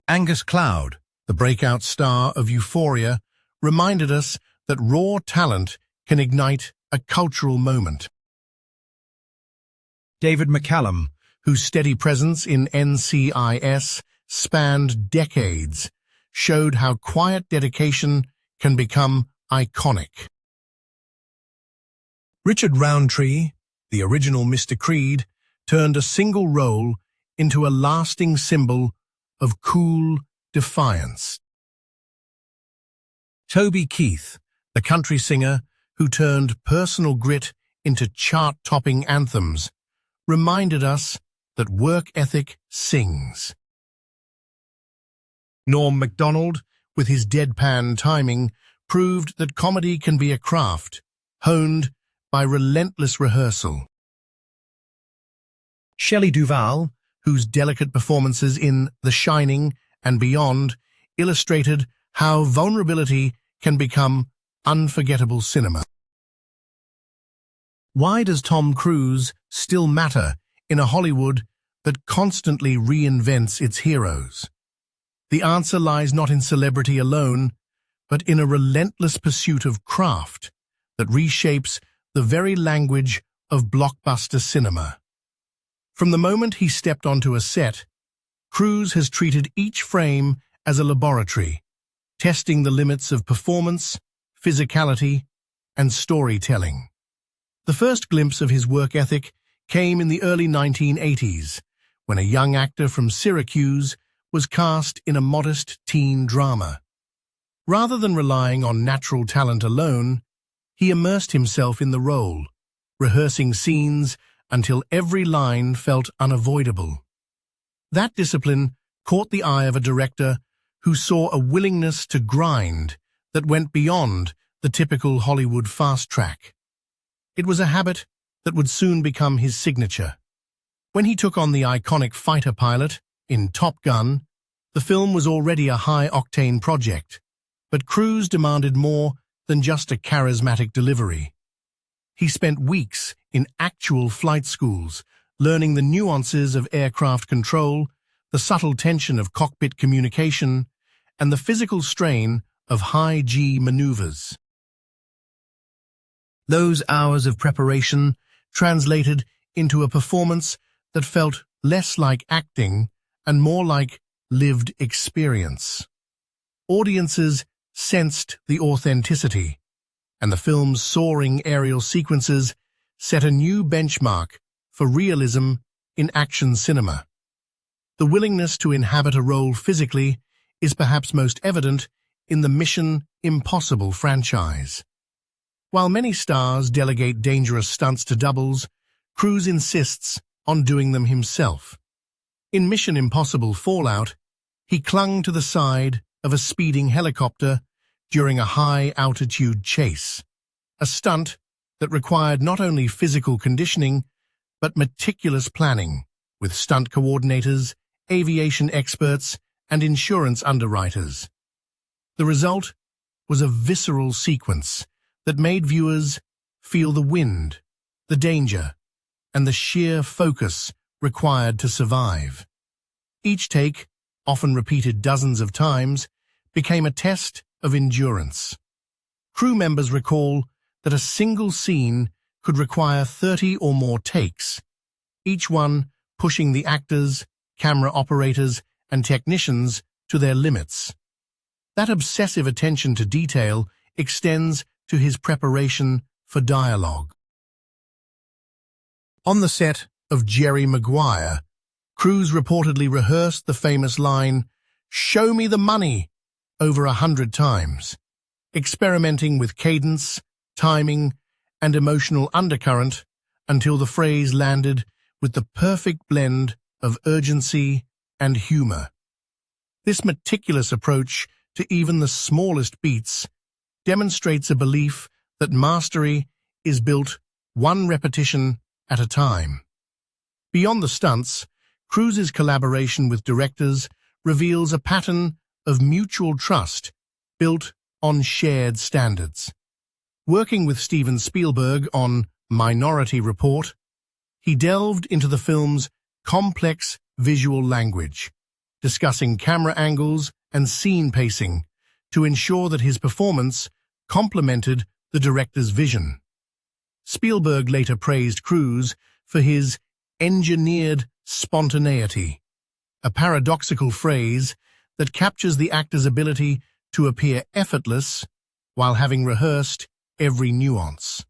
Angus Cloud, the breakout star of Euphoria, reminded us that raw talent can ignite a cultural moment. David McCallum, whose steady presence in NCIS spanned decades, showed how quiet dedication can become iconic. Richard Roundtree, the original Mr. Creed, turned a single role into a lasting symbol of cool defiance. Toby Keith, the country singer who turned personal grit into chart-topping anthems, reminded us that work ethic sings. Norm Macdonald, with his deadpan timing, proved that comedy can be a craft, honed by relentless rehearsal. Shelley Duvall, whose delicate performances in The Shining and Beyond illustrated how vulnerability can become unforgettable cinema. Why does Tom Cruise still matter in a Hollywood that constantly reinvents its heroes? The answer lies not in celebrity alone, but in a relentless pursuit of craft that reshapes the very language of blockbuster cinema. From the moment he stepped onto a set, Cruise has treated each frame as a laboratory, testing the limits of performance, physicality, and storytelling. The first glimpse of his work ethic came in the early 1980s, when a young actor from Syracuse was cast in a modest teen drama. Rather than relying on natural talent alone, he immersed himself in the role, rehearsing scenes until every line felt unavoidable. That discipline caught the eye of a director who saw a willingness to grind that went beyond the typical Hollywood fast track. It was a habit that would soon become his signature. When he took on the iconic fighter pilot in Top Gun, the film was already a high-octane project, but Cruise demanded more than just a charismatic delivery. He spent weeks in actual flight schools, learning the nuances of aircraft control, the subtle tension of cockpit communication, and the physical strain of high-G maneuvers. Those hours of preparation translated into a performance that felt less like acting and more like lived experience. Audiences sensed the authenticity, and the film's soaring aerial sequences set a new benchmark for realism in action cinema. The willingness to inhabit a role physically is perhaps most evident in the Mission Impossible franchise. While many stars delegate dangerous stunts to doubles, Cruise insists on doing them himself. In Mission Impossible Fallout, he clung to the side of a speeding helicopter during a high-altitude chase, a stunt that required not only physical conditioning, but meticulous planning, with stunt coordinators, aviation experts, and insurance underwriters. The result was a visceral sequence that made viewers feel the wind, the danger, and the sheer focus required to survive. Each take, often repeated dozens of times, became a test of endurance. Crew members recall that a single scene could require 30 or more takes, each one pushing the actors, camera operators, and technicians to their limits. That obsessive attention to detail extends to his preparation for dialogue. On the set of Jerry Maguire, Cruise reportedly rehearsed the famous line, "Show me the money," over 100 times, experimenting with cadence, timing, and emotional undercurrent until the phrase landed with the perfect blend of urgency and humor. This meticulous approach to even the smallest beats demonstrates a belief that mastery is built one repetition at a time. Beyond the stunts, Cruise's collaboration with directors reveals a pattern of mutual trust built on shared standards. Working with Steven Spielberg on Minority Report, he delved into the film's complex visual language, discussing camera angles and scene pacing to ensure that his performance complemented the director's vision. Spielberg later praised Cruise for his engineered spontaneity, a paradoxical phrase that captures the actor's ability to appear effortless while having rehearsed every nuance.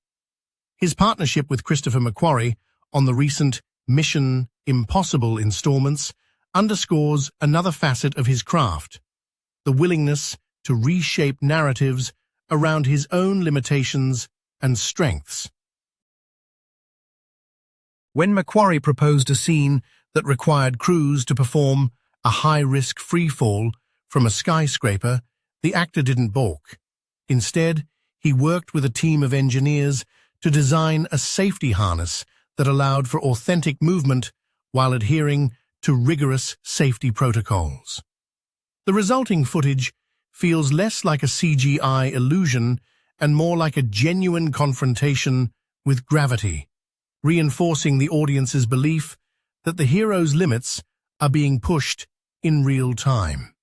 His partnership with Christopher McQuarrie on the recent Mission Impossible installments underscores another facet of his craft, the willingness to reshape narratives around his own limitations and strengths. When McQuarrie proposed a scene that required Cruise to perform a high-risk freefall from a skyscraper, the actor didn't balk. Instead, he worked with a team of engineers to design a safety harness that allowed for authentic movement while adhering to rigorous safety protocols. The resulting footage feels less like a CGI illusion and more like a genuine confrontation with gravity, reinforcing the audience's belief that the hero's limits are being pushed in real time.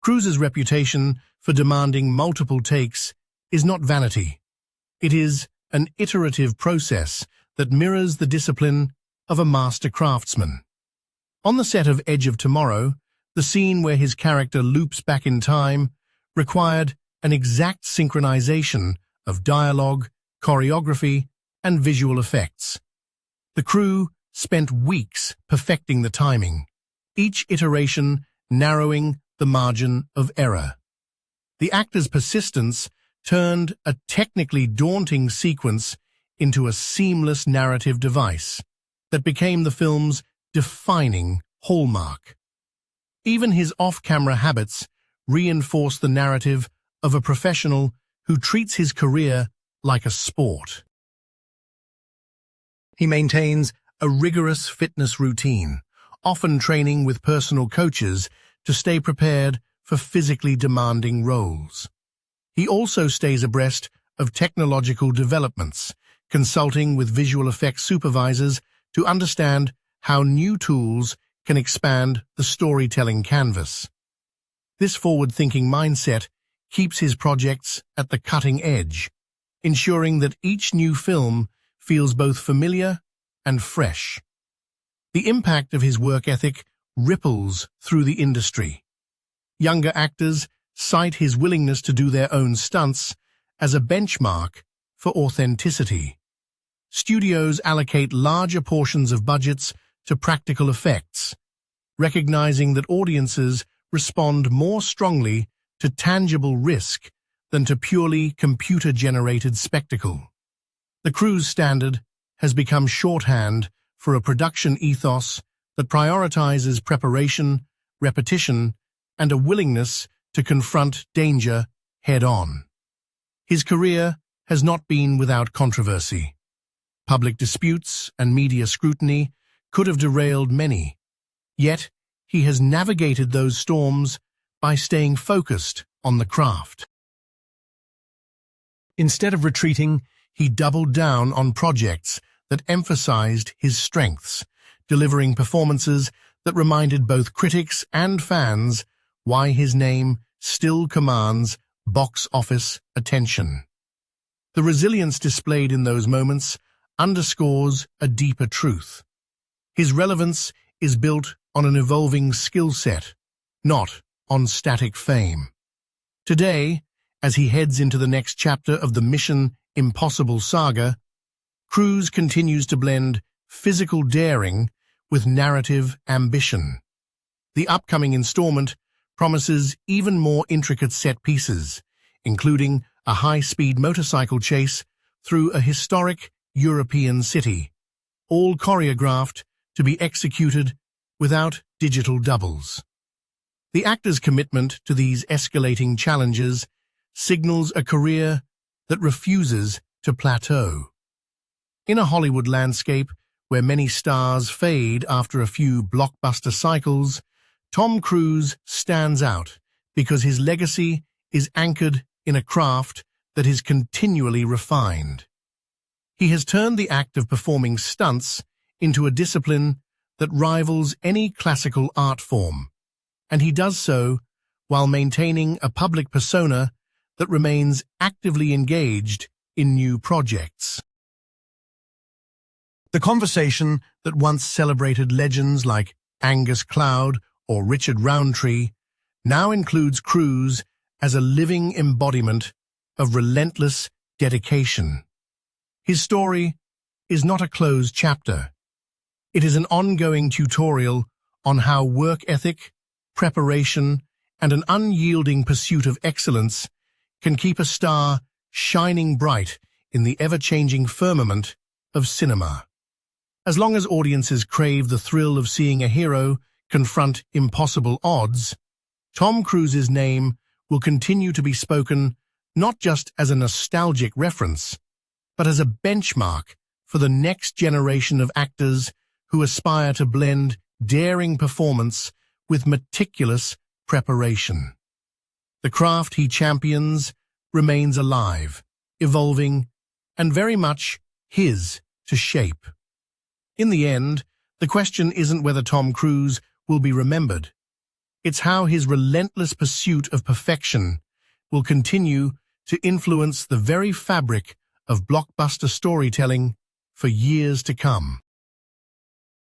Cruise's reputation for demanding multiple takes is not vanity. It is an iterative process that mirrors the discipline of a master craftsman. On the set of Edge of Tomorrow, the scene where his character loops back in time required an exact synchronization of dialogue, choreography, and visual effects. The crew spent weeks perfecting the timing, each iteration narrowing the margin of error. The actor's persistence turned a technically daunting sequence into a seamless narrative device that became the film's defining hallmark. Even his off-camera habits reinforce the narrative of a professional who treats his career like a sport. He maintains a rigorous fitness routine, often training with personal coaches to stay prepared for physically demanding roles. He also stays abreast of technological developments, consulting with visual effects supervisors to understand how new tools can expand the storytelling canvas. This forward-thinking mindset keeps his projects at the cutting edge, ensuring that each new film feels both familiar and fresh. The impact of his work ethic ripples through the industry. Younger actors cite his willingness to do their own stunts as a benchmark for authenticity. Studios allocate larger portions of budgets to practical effects, recognizing that audiences respond more strongly to tangible risk than to purely computer-generated spectacle. The Cruise standard has become shorthand for a production ethos that prioritizes preparation, repetition, and a willingness to confront danger head-on. His career has not been without controversy. Public disputes and media scrutiny could have derailed many, yet he has navigated those storms by staying focused on the craft. Instead of retreating, he doubled down on projects that emphasized his strengths, delivering performances that reminded both critics and fans why his name still commands box office attention. The resilience displayed in those moments underscores a deeper truth. His relevance is built on an evolving skill set, not on static fame. Today, as he heads into the next chapter of the Mission Impossible saga, Cruise continues to blend physical daring with narrative ambition. The upcoming installment promises even more intricate set pieces, including a high-speed motorcycle chase through a historic European city, all choreographed to be executed without digital doubles. The actor's commitment to these escalating challenges signals a career that refuses to plateau. In a Hollywood landscape where many stars fade after a few blockbuster cycles, Tom Cruise stands out because his legacy is anchored in a craft that is continually refined. He has turned the act of performing stunts into a discipline that rivals any classical art form, and he does so while maintaining a public persona that remains actively engaged in new projects. The conversation that once celebrated legends like Angus Cloud or Richard Roundtree now includes Cruise as a living embodiment of relentless dedication. His story is not a closed chapter. It is an ongoing tutorial on how work ethic, preparation, and an unyielding pursuit of excellence can keep a star shining bright in the ever-changing firmament of cinema. As long as audiences crave the thrill of seeing a hero confront impossible odds, Tom Cruise's name will continue to be spoken not just as a nostalgic reference, but as a benchmark for the next generation of actors who aspire to blend daring performance with meticulous preparation. The craft he champions remains alive, evolving, and very much his to shape. In the end, the question isn't whether Tom Cruise will be remembered. It's how his relentless pursuit of perfection will continue to influence the very fabric of blockbuster storytelling for years to come.